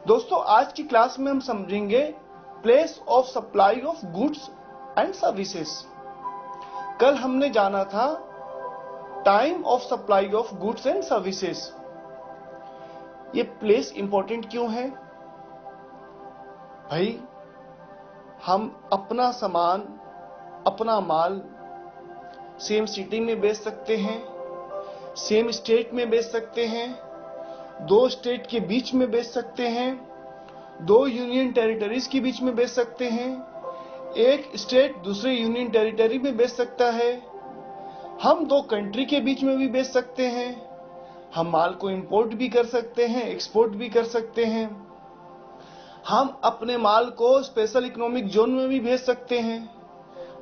दोस्तों आज की क्लास में हम समझेंगे place of supply of goods and services. कल हमने जाना था time of supply of goods and services. ये प्लेस इंपॉर्टेंट क्यों है भाई? हम अपना सामान, अपना माल सेम सिटी में बेच सकते हैं, सेम स्टेट में बेच सकते हैं, दो स्टेट के बीच में बेच सकते हैं, दो यूनियन टेरिटरीज के बीच में बेच सकते हैं, एक स्टेट दूसरे यूनियन टेरिटरी में बेच सकता है, हम दो कंट्री के बीच में भी बेच सकते हैं, हम माल को इंपोर्ट भी कर सकते हैं, एक्सपोर्ट भी कर सकते हैं, हम अपने माल को स्पेशल इकोनॉमिक जोन में भी भेज सकते हैं,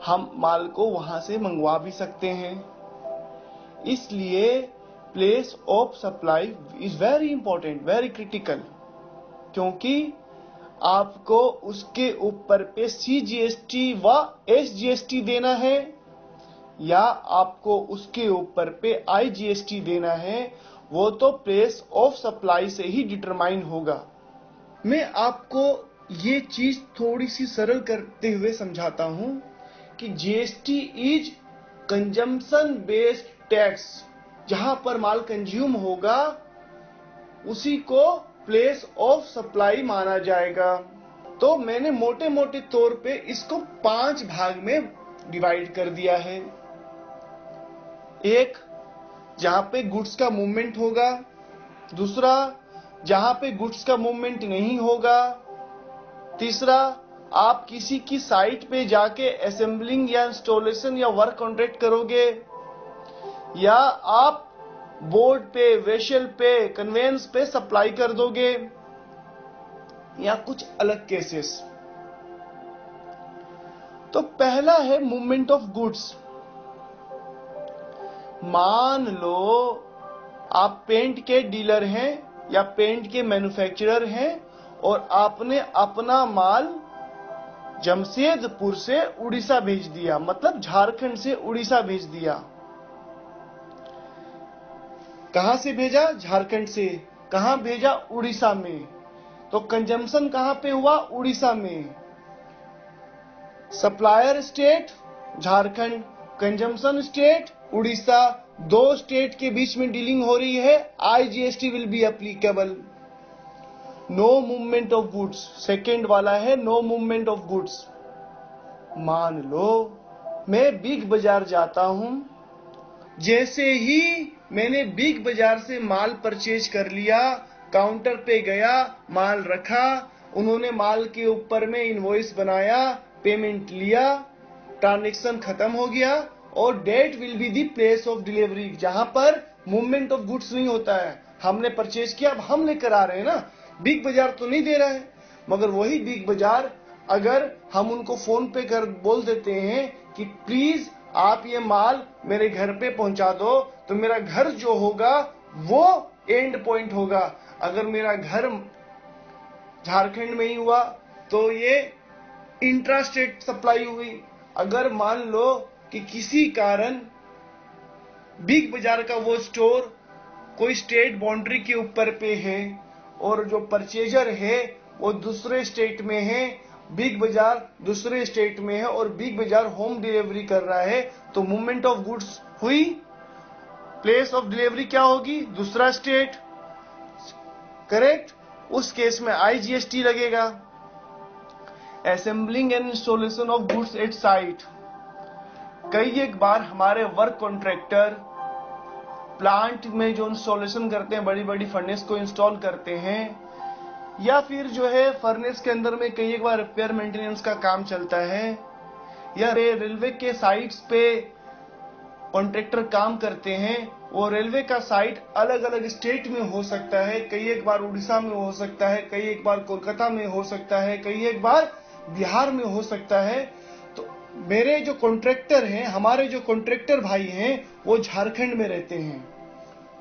हम माल को वहां से मंगवा भी सकते हैं। इसलिए place of supply is very important, very critical, क्योंकि आपको उसके ऊपर पे CGST व SGST देना है या आपको उसके ऊपर पे IGST देना है, वो तो प्लेस ऑफ सप्लाई से ही डिटरमाइन होगा। मैं आपको ये चीज थोड़ी सी सरल करते हुए समझाता हूं कि GST is consumption based tax. जहां पर माल कंज्यूम होगा उसी को प्लेस ऑफ सप्लाई माना जाएगा। तो मैंने मोटे मोटे तौर पे इसको 5 भाग में डिवाइड कर दिया है। एक, जहां पे गुड्स का मूवमेंट होगा। दूसरा, जहां पे गुड्स का मूवमेंट नहीं होगा। तीसरा, आप किसी की साइट पे जाके असेंबलिंग या इंस्टॉलेशन या वर्क कॉन्ट्रैक्ट करोगे, या आप बोर्ड पे, वेसल पे, कन्वेंस पे सप्लाई कर दोगे, या कुछ अलग केसेस। तो पहला है मूवमेंट ऑफ गुड्स। मान लो आप पेंट के डीलर हैं या पेंट के मैन्युफैक्चरर हैं और आपने अपना माल जमशेदपुर से उड़ीसा भेज दिया, मतलब झारखंड से उड़ीसा भेज दिया। कहां से भेजा? झारखंड से। कहां भेजा? उड़ीसा में। तो कंजम्पशन कहां पे हुआ? उड़ीसा में। Supplier state Jharkhand, consumption state Orissa. दो स्टेट के बीच में डीलिंग हो रही है, IGST will be applicable. No movement of goods. Second वाला है नो मूवमेंट ऑफ गुड्स। मान लो मैं बिग बाजार जाता हूं, जैसे ही मैंने बिग बाजार से माल परचेज कर लिया, काउंटर पे गया, माल रखा, उन्होंने माल के ऊपर में इनवॉइस बनाया, पेमेंट लिया, ट्रांजैक्शन खत्म हो गया और date will be the place of delivery, जहां पर मूवमेंट ऑफ गुड्स नहीं होता है। हमने परचेज किया, अब हम लेकर आ रहे हैं ना, बिग बाजार तो नहीं दे रहा है। मगर वही बिग बाजार अगर हम उनको फोन पे कर बोल देते हैं कि प्लीज आप ये माल मेरे घर पे पहुंचा दो, तो मेरा घर जो होगा वो एंड पॉइंट होगा। अगर मेरा घर झारखंड में ही हुआ तो ये इंट्रा स्टेट सप्लाई हुई। अगर मान लो कि किसी कारण बिग बाजार का वो स्टोर कोई स्टेट बाउंड्री के ऊपर पे है और जो परचेजर है वो दूसरे स्टेट में है, बिग बाजार दूसरे स्टेट में है और बिग बाजार होम डिलीवरी कर रहा है, तो मूवमेंट ऑफ गुड्स हुई। प्लेस ऑफ डिलीवरी क्या होगी? दूसरा स्टेट, करेक्ट। उस केस में IGST लगेगा। Assembling and installation of goods at site. कई एक बार हमारे वर्क कॉन्ट्रैक्टर प्लांट में जो इंस्टॉलेशन करते हैं, बड़ी बड़ी फर्नेस को इंस्टॉल करते हैं, या फिर जो है फर्नेस के अंदर में कई एक बार रिपेयर मेंटेनेंस का काम चलता है, या रेलवे के साइट्स पे कॉन्ट्रैक्टर काम करते हैं। वो रेलवे का साइट अलग अलग स्टेट में हो सकता है, कई एक बार उड़ीसा में हो सकता है, कई एक बार कोलकाता में हो सकता है, कई एक बार बिहार में हो सकता है। तो मेरे जो कॉन्ट्रैक्टर हैं, हमारे जो कॉन्ट्रैक्टर भाई हैं, वो झारखंड में रहते हैं।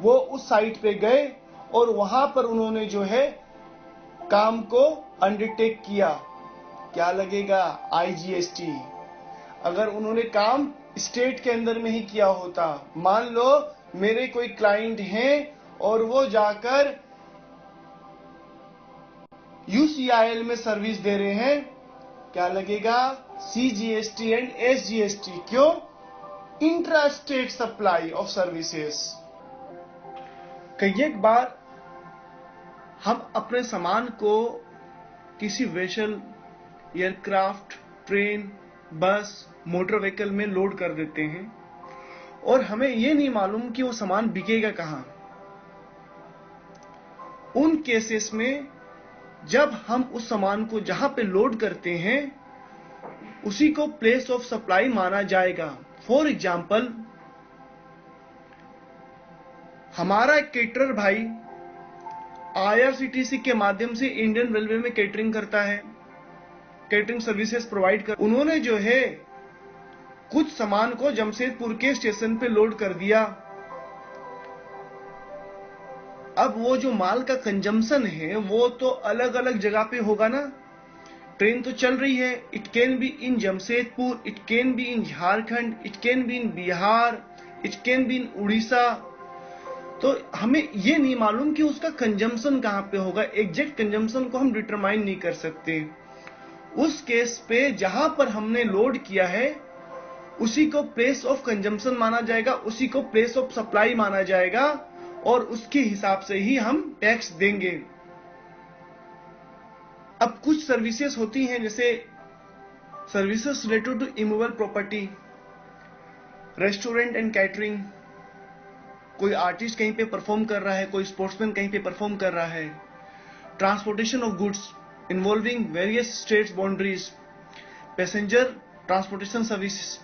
वो उस साइट पे गए और वहां पर उन्होंने जो है काम को अंडरटेक किया। क्या लगेगा? IGST। अगर उन्होंने काम स्टेट के अंदर में ही किया होता, मान लो मेरे कोई क्लाइंट हैं और वो जाकर UCIL में सर्विस दे रहे हैं, क्या लगेगा? CGST and SGST। क्यों? Intra state supply of services. कई एक बार हम अपने सामान को किसी वेसल, एयरक्राफ्ट, ट्रेन, बस, मोटर व्हीकल में लोड कर देते हैं और हमें यह नहीं मालूम कि वो सामान बिकेगा कहां। उन केसेस में जब हम उस सामान को जहां पे लोड करते हैं उसी को प्लेस ऑफ सप्लाई माना जाएगा। फॉर एग्जाम्पल, हमारा एक केटरर भाई IRCTC के माध्यम से इंडियन रेलवे में केटरिंग करता है, केटरिंग सर्विसेज प्रोवाइड कर। उन्होंने जो है कुछ सामान को जमशेदपुर के स्टेशन पे लोड कर दिया। अब वो जो माल का कंजम्पशन है वो तो अलग अलग जगह पे होगा ना। ट्रेन तो चल रही है, it can be in Jamshedpur, it can be in Jharkhand, it can be in Bihar, it can be in Orissa. तो हमें ये नहीं मालूम कि उसका कंजम्पशन कहां पे होगा। एग्जैक्ट कंजम्पशन को हम डिटरमाइन नहीं कर सकते। उस केस पे जहां पर हमने लोड किया है उसी को प्लेस ऑफ कंजम्पशन माना जाएगा, उसी को प्लेस ऑफ सप्लाई माना जाएगा और उसके हिसाब से ही हम टैक्स देंगे। अब कुछ सर्विसेज होती हैं जैसे services related to immovable property, restaurant and catering. कोई आर्टिस्ट कहीं पे परफॉर्म कर रहा है, कोई स्पोर्ट्समैन कहीं पे परफॉर्म कर रहा है। Transportation of goods involving various states boundaries, passenger transportation services,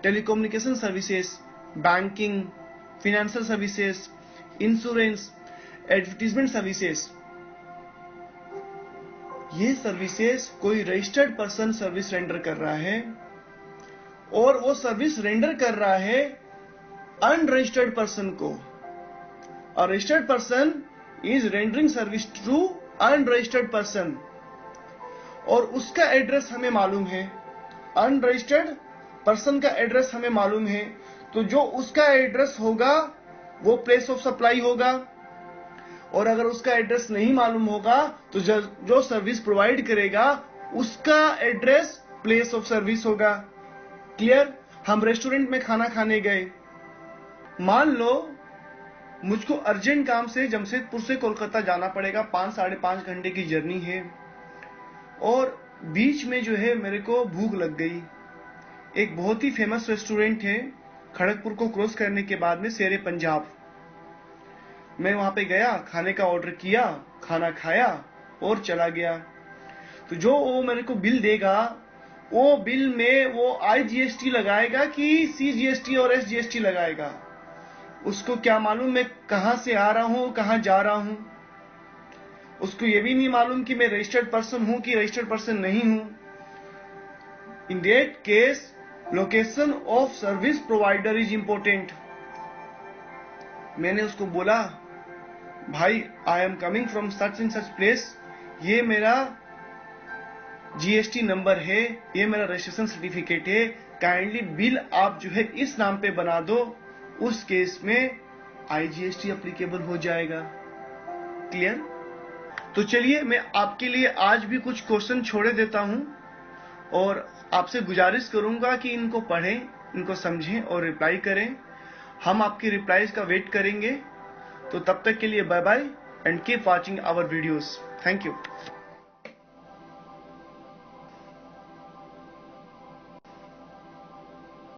telecommunication services, banking, financial services, insurance, advertisement services. ये सर्विसेज कोई रजिस्टर्ड पर्सन सर्विस रेंडर कर रहा है और वो सर्विस रेंडर कर रहा है अनरजिस्टर्ड पर्सन को। A registered person is rendering service to unregistered person और उसका एड्रेस हमें मालूम है, अनरजिस्टर्ड पर्सन का एड्रेस हमें मालूम है। तो जो उसका एड्रेस होगा वो प्लेस ऑफ सप्लाई होगा और अगर उसका एड्रेस नहीं मालूम होगा तो जो सर्विस प्रोवाइड करेगा उसका एड्रेस प्लेस ऑफ सर्विस होगा। क्लियर? हम रेस्टोरेंट में खाना खाने गए, मान लो मुझको अर्जेंट काम से जमशेदपुर से कोलकाता जाना पड़ेगा, 5-5.5 घंटे की जर्नी है और बीच में जो है मेरे को भूख लग गई। एक बहुत ही फेमस रेस्टोरेंट है खड़गपुर को क्रॉस करने के बाद में, शेरे पंजाब। मैं वहां पे गया, खाने का ऑर्डर किया, खाना खाया और चला गया। तो जो वो मेरे को बिल देगा वो बिल में वो IGST लगाएगा कि CGST और SGST लगाएगा। उसको क्या मालूम मैं कहां से आ रहा हूं, कहां जा रहा हूं। उसको ये भी नहीं मालूम कि मैं रजिस्टर्ड पर्सन हूं कि रजिस्टर्ड पर्सन नहीं हूं। In that case location of service provider is important. मैंने उसको बोला, भाई I am coming from such in such place, ये मेरा GST नंबर है, ये मेरा रजिस्ट्रेशन सर्टिफिकेट है, काइंडली बिल आप जो है इस नाम पे बना दो। उस केस में IGST एप्लीकेबल हो जाएगा। क्लियर? तो चलिए मैं आपके लिए आज भी कुछ क्वेश्चन छोड़े देता हूं और आपसे गुजारिश करूंगा कि इनको पढ़ें, इनको समझें और रिप्लाई करें। हम आपकी रिप्लाईज का वेट करेंगे। तो तब तक के लिए bye bye and keep watching our videos. Thank you.